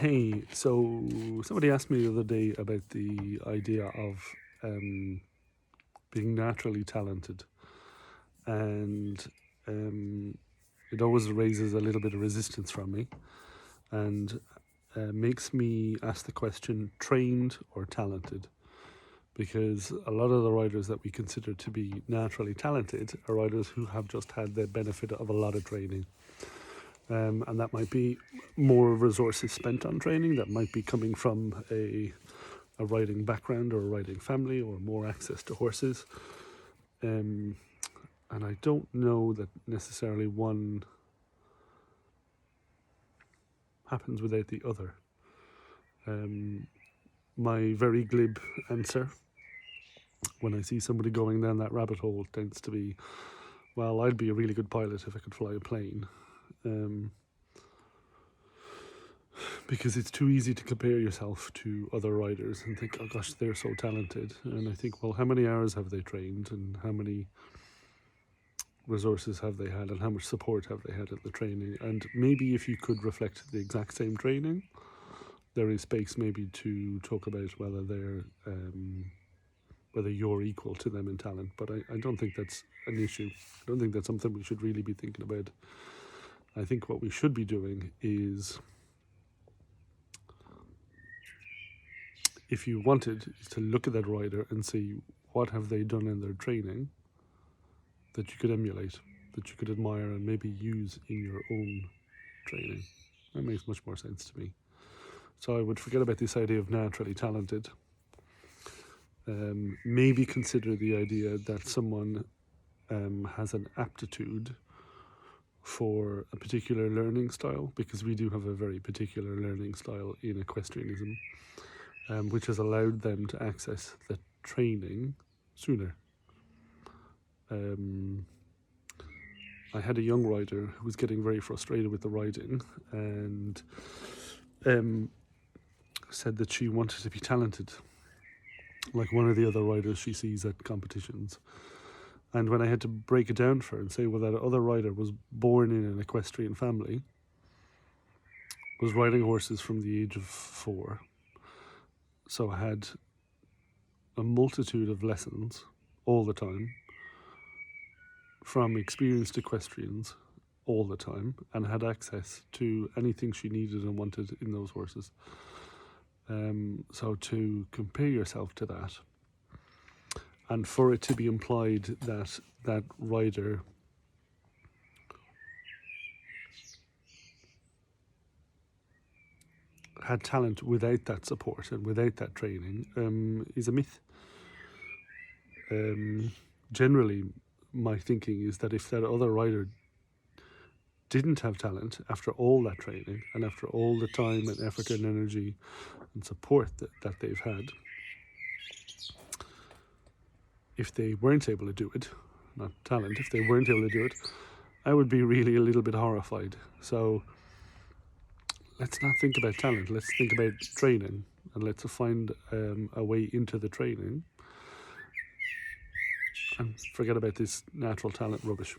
Hey, so somebody asked me the other day about the idea of being naturally talented, and it always raises a little bit of resistance from me, and makes me ask the question: trained or talented? Because a lot of the writers that we consider to be naturally talented are writers who have just had the benefit of a lot of training. And that might be more resources spent on training, that might be coming from a writing background or a writing family, or more access to horses. And I don't know that necessarily one happens without the other. My very glib answer when I see somebody going down that rabbit hole tends to be, well, I'd be a really good pilot if I could fly a plane. Because it's too easy to compare yourself to other riders and think, oh gosh, they're so talented. And I think, well, how many hours have they trained, and how many resources have they had, and how much support have they had at the training? And maybe if you could reflect the exact same training, there is space maybe to talk about whether they're whether you're equal to them in talent. But I don't think that's an issue. I don't think that's something we should really be thinking about. I think what we should be doing is, if you wanted, is to look at that rider and see what have they done in their training that you could emulate, that you could admire and maybe use in your own training. That makes much more sense to me. So I would forget about this idea of naturally talented. Maybe consider the idea that someone has an aptitude for a particular learning style, because we do have a very particular learning style in equestrianism, which has allowed them to access the training sooner. I had a young rider who was getting very frustrated with the riding, and said that she wanted to be talented, like one of the other riders she sees at competitions. And when I had to break it down for her and say, well, that other rider was born in an equestrian family, was riding horses from the age of 4, so had a multitude of lessons all the time from experienced equestrians all the time, and had access to anything she needed and wanted in those horses. So to compare yourself to that, and for it to be implied that that rider had talent without that support and without that training, is a myth. Generally, my thinking is that if that other rider didn't have talent after all that training and after all the time and effort and energy and support that they've had, if they weren't able to do it, not talent, if they weren't able to do it, I would be really a little bit horrified. So let's not think about talent, let's think about training, and let's find a way into the training and forget about this natural talent rubbish.